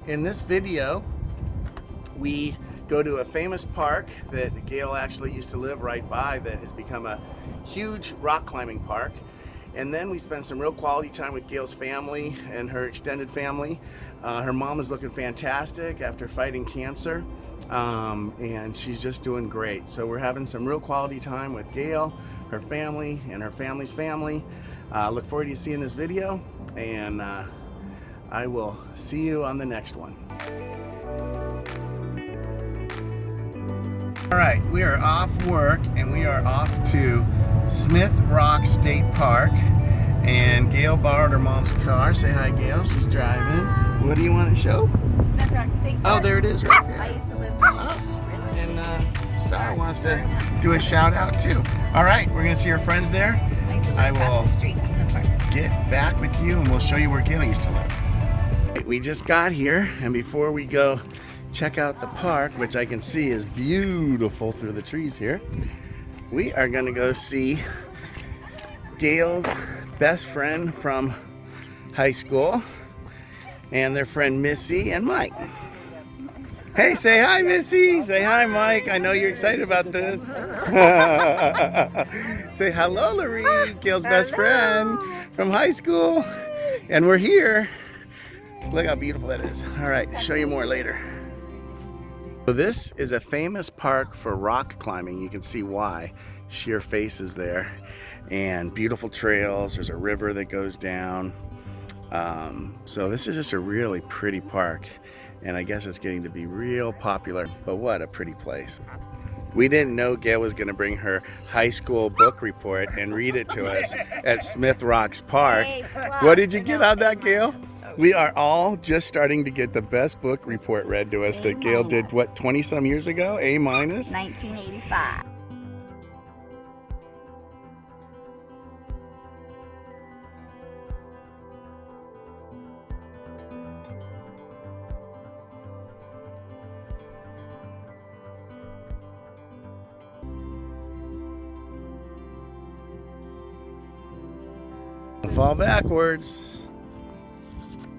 In this video, we go to a famous park that Gayle actually used to live right by that has become a huge rock climbing park. And then we spend some real quality time with Gayle's family and her extended family. Her mom is looking fantastic after fighting cancer, and she's just doing great. So we're having some real quality time with Gayle, her family, and her family's family. Look forward to seeing this video, and I will see you on the next one. All right, we are off work and we are off to Smith Rock State Park, and Gayle borrowed her mom's car. Say hi, Gayle. She's driving. What do you want to show? Smith Rock State Park. Oh, there it is right there. I used to live Really? And Star wants to do a shout out too. All right, we're gonna see her friends there. I used to live across the street from the park. Get back with you and we'll show you where Gayle used to live. We just got here, and before we go check out the park, which I can see is beautiful through the trees here, we are gonna go see Gayle's best friend from high school and their friend Missy and Mike. Hey, say hi, Missy. Say hi, Mike. I know you're excited about this. Say hello, Larry, Gayle's best friend from high school. And we're here. Look how beautiful that is. All right, show you more later. So this is a famous park for rock climbing. You can see why. Sheer faces there, and beautiful trails. There's a river that goes down. So this is just a really pretty park, and I guess it's getting to be real popular. But what a pretty place. We didn't know Gayle was going to bring her high school book report and read it to us at Smith Rocks Park. What did you get on that, Gayle? We are all just starting to get the best book report read to us that Gayle did, what, 20-some years ago? A-? 1985. Fall backwards.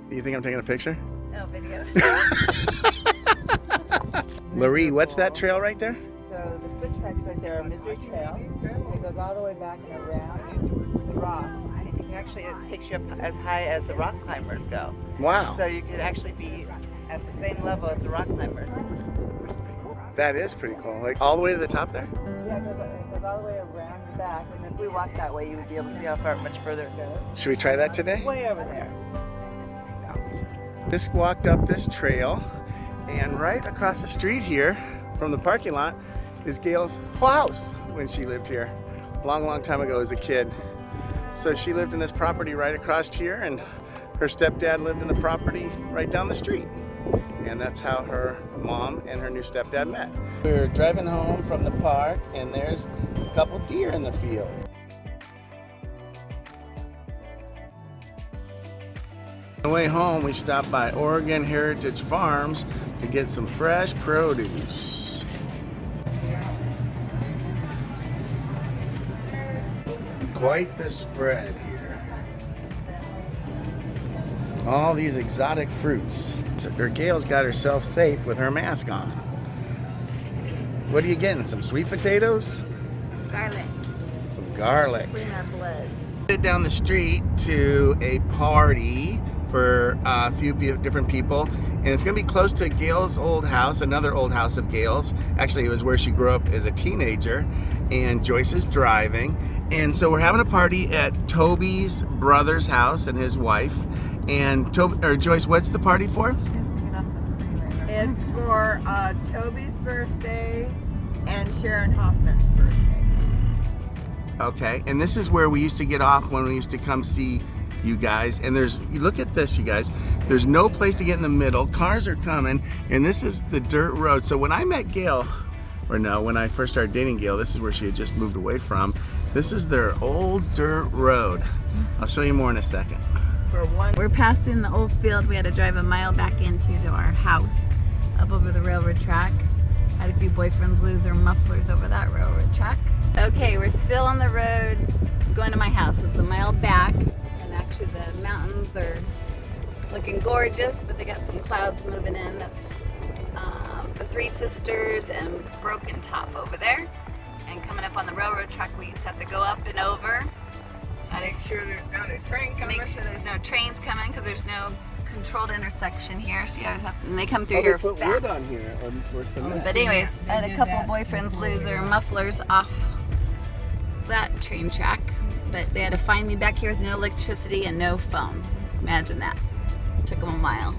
Do you think I'm taking a picture? No, video. Larry, what's that trail right there? So the switchbacks right there are Missy Trail. It goes all the way back and around the rock. And you can actually, it takes you up as high as the rock climbers go. Wow. So you could actually be at the same level as the rock climbers, which is pretty cool. That is pretty cool. Like all the way to the top there? Yeah, it goes all the way around the back. And if we walk that way, you would be able to see how much further it goes. Should we try that today? Way over there. Just walked up this trail, and right across the street here from the parking lot is Gayle's house when she lived here a long time ago as a kid. So she lived in this property right across here, and her stepdad lived in the property right down the street. And that's how her mom and her new stepdad met. We're driving home from the park, and there's a couple deer in the field. On the way home, we stopped by Oregon Heritage Farms to get some fresh produce. Quite the spread here. All these exotic fruits. So Gayle's got herself safe with her mask on. What are you getting? Some sweet potatoes? Garlic. Some garlic. Clean our blood. Headed down the street to a party for a few different people, and it's gonna be close to Gayle's old house, another old house of Gayle's. Actually, it was where she grew up as a teenager, and Joyce is driving. And so we're having a party at Toby's brother's house and his wife. And Joyce, what's the party for? It's for Toby's birthday and Sharron Hoffman's birthday. Okay, and this is where we used to get off when we used to come see you guys. And you look at this, you guys, there's no place to get in the middle. Cars are coming, and this is the dirt road. So when I met Gayle, or no, when I first started dating Gayle, this is where she had just moved away from. This is their old dirt road. I'll show you more in a second. We're passing the old field. We had to drive a mile back into our house up over the railroad track. Had a few boyfriends lose their mufflers over that railroad track. Okay, we're still on the road going to my house. It's a mile back, and actually the mountains are looking gorgeous, but they got some clouds moving in. That's the Three Sisters and Broken Top over there. And coming up on the railroad track, we used to have to go up and over. Make sure there's not a train coming. Make sure there's no trains coming because there's no controlled intersection here. So you always have to, and they come through here put fast. wood on here or cement. But anyways, I had a did couple that. boyfriends lose their mufflers off that train track, but they had to find me back here with no electricity and no phone. Imagine that. Took them a mile.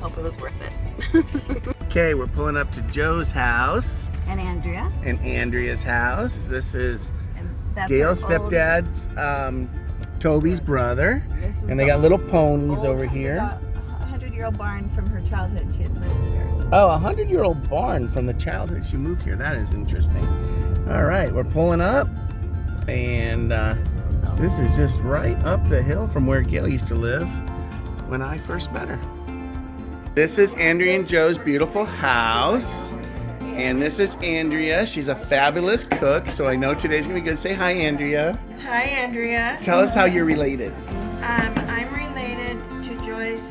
Hope it was worth it. Okay, we're pulling up to Joe's house And Andrea. and Andrea's house. This is And that's Gayle's our old- stepdad's, Toby's brother. This is And they the got little ponies old over here. 100-year-old barn from her childhood. She had lived here. Oh, a 100-year-old barn from the childhood she moved here. That is interesting. All right, we're pulling up. And this is just right up the hill from where Gayle used to live when I first met her. This is Andrea and Joe's beautiful house. And this is Andrea. She's a fabulous cook, so I know today's gonna be good. Say hi, Andrea. Hi, Andrea. Tell us how you're related. I'm related to Joyce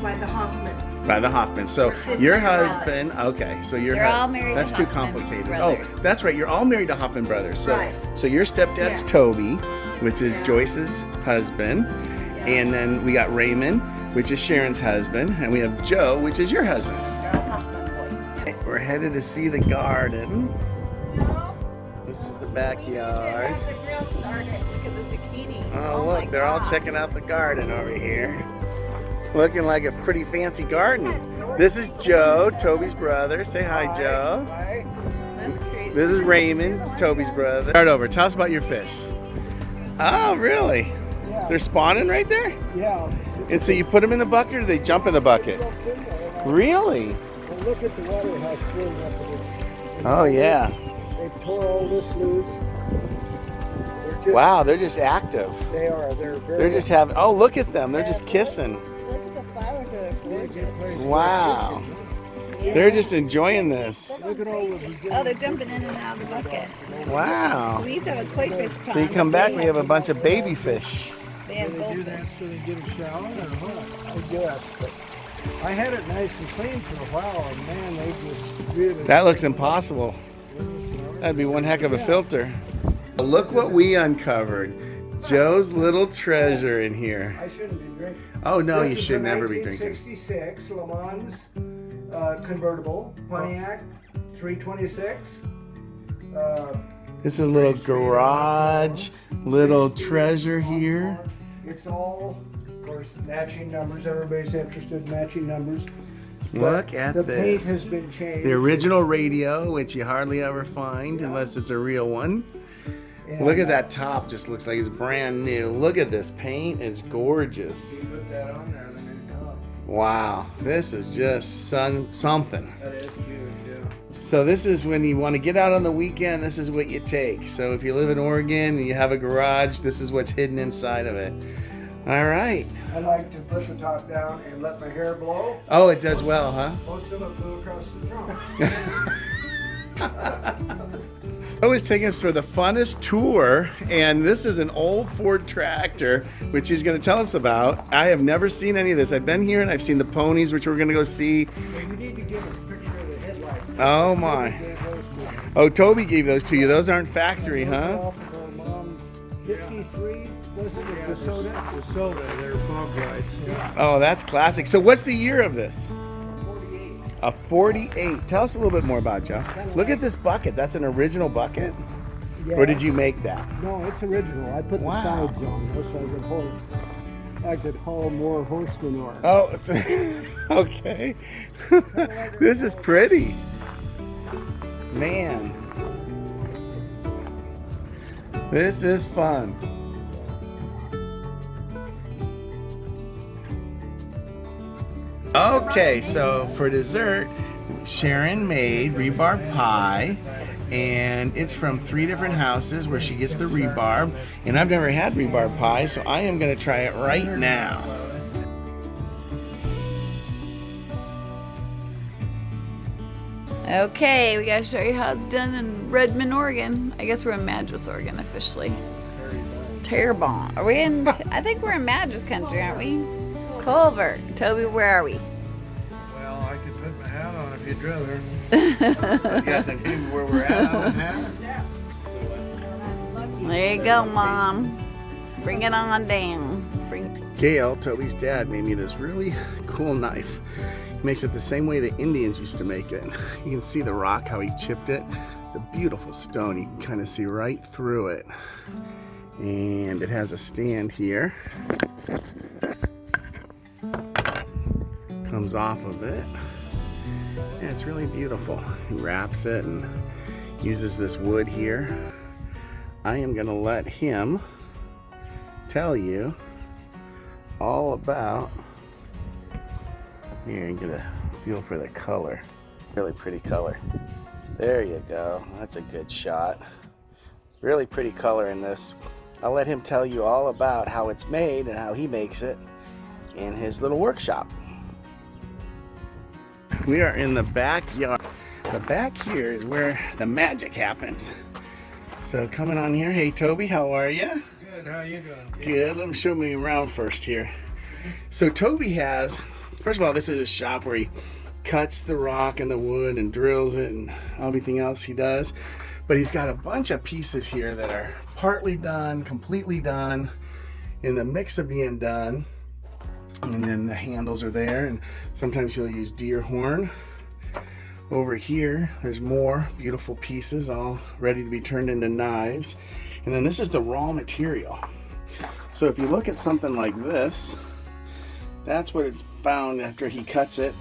by the Hoffmans. By the Hoffmans. So We're sisters. your husband, okay, so your They're all married that's to too Hoffman complicated. brothers. Oh, that's right. You're all married to Hoffman brothers. So Right. so your stepdad's Yeah. Toby, which is Yeah. Joyce's husband. Yeah. And then we got Raymond, which is Sharon's husband, and we have Joe, which is your husband. They're all Hoffman boys. We're headed to see the garden. This is the backyard. Have the grill started. Look at the zucchini. Oh, my look, they're all God. checking out the garden over here. Looking like a pretty fancy garden. This is Joe, Toby's brother. Say hi, Joe. That's crazy. This is Raymond, Toby's brother. Start over. Tell us about your fish. Oh, really? They're spawning right there? Yeah. And so you put them in the bucket or they jump in the bucket? Really? Well, look at the water how it's filling up with it. And Oh, yeah. They tore all this loose. They're just, Wow, they're just active. They are. They're very. They're just having, oh, look at them. They're just kissing. Look at the flowers. They're They're a good place to Wow. go They're just enjoying this. fishing. Look at all the beginnings. Oh, they're jumping in and out of the bucket. Wow. So we used to have a koi fish pond. So you come back, we have a bunch of baby fish. They have Do they do goldfish. that so they get a shower or what? I guess. But I had it nice and clean for a while, and man, they just really. That looks impossible. That'd be one heck of a filter. Look what we uncovered. Joe's little treasure in here. I shouldn't be drinking. Oh no, This you is should a never be drinking. 1966 Le Mans convertible Pontiac 326. This is a little garage, little treasure here. It's all, of course, matching numbers. Everybody's interested in matching numbers. Look at The paint has this. been changed. The original radio, which you hardly ever find unless it's a real one. And, Look at that top, just looks like it's brand new. Look at this paint, it's gorgeous. Put that on there, the new top. Wow, this is just something. That is cute, yeah. So this is when you want to get out on the weekend, this is what you take. So if you live in Oregon and you have a garage, this is what's hidden inside of it. All right. I like to put the top down and let my hair blow. Oh, it does well, huh? Most of it blew across the trunk. I was taking us for the funnest tour, and this is an old Ford tractor, which he's going to tell us about. I have never seen any of this. I've been here and I've seen the ponies, which we're going to go see. So you need to give us a picture of the headlights. Oh my. Gave those to me. Oh, Toby gave those to you. Those aren't factory, Those are huh? off of our mom's 53, wasn't it, the soda? The soda, they're fog lights. Yeah. Oh, that's classic. So what's the year of this? 48. A 48. Tell us a little bit more about it, Joe. Look at this bucket. That's an original bucket? Yeah. Or did you make that? No, it's original. I put Wow. the sides on there so I could haul more horse manure. Oh, so, okay. This is pretty. Man. This is fun. Okay, so for dessert, Sharron made rhubarb pie, and it's from 3 different houses where she gets the rhubarb, and I've never had rhubarb pie, so I am going to try it right now. Okay, we gotta show you how it's done in Redmond, Oregon. I guess we're in Madras, Oregon officially. Terrebonne. Are we in? I think we're in Madras country, aren't we? Culver. Toby, where are we? Well, I could put my hat on if you'd rather. You got the view where we're at. There you go, Mom. Bring it on down. Gayle, Toby's dad, made me this really cool knife. He makes it the same way the Indians used to make it. You can see the rock, how he chipped it. It's a beautiful stone. You can kind of see right through it. And it has a stand here. Comes off of it. Yeah, it's really beautiful. He wraps it and uses this wood here. I am going to let him tell you all about, here, and get a feel for the color. Really pretty color. There you go. That's a good shot. Really pretty color in this. I'll let him tell you all about how it's made and how he makes it in his little workshop. We are in the backyard. The back here is where the magic happens. So coming on here, hey Toby, how are you? Good, how you doing? Good, let me show me around first here. So Toby has, first of all, this is a shop where he cuts the rock and the wood and drills it and everything else he does. But he's got a bunch of pieces here that are partly done, completely done, in the mix of being done. And then the handles are there, and sometimes he'll use deer horn. Over here, there's more beautiful pieces all ready to be turned into knives. And then this is the raw material. So if you look at something like this, that's what it's found after he cuts it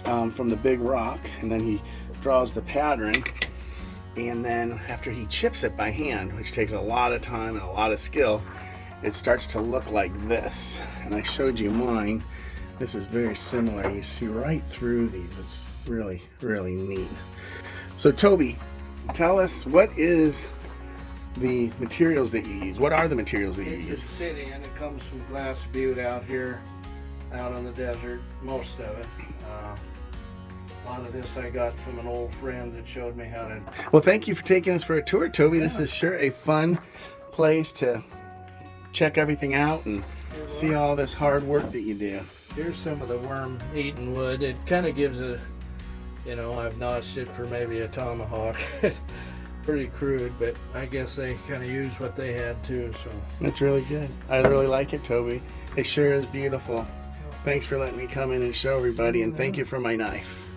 from the big rock, and then he draws the pattern. And then after he chips it by hand, which takes a lot of time and a lot of skill, it starts to look like this. And I showed you mine. This is very similar. You see right through these. It's really, really neat. So Toby, tell us, what is the materials that you use? What are the materials that you It's use? obsidian. It comes from Glass Butte out here, out on the desert, most of it. A lot of this I got from an old friend that showed me how to. Well, thank you for taking us for a tour, Toby. This is sure a fun place to check everything out and see all this hard work that you do. Here's some of the worm-eaten wood. It kind of gives a, you know, I've notched it for maybe a tomahawk. Pretty crude, but I guess they kind of used what they had too, so. That's really good. I really like it, Toby. It sure is beautiful. Thanks for letting me come in and show everybody, and thank you for my knife.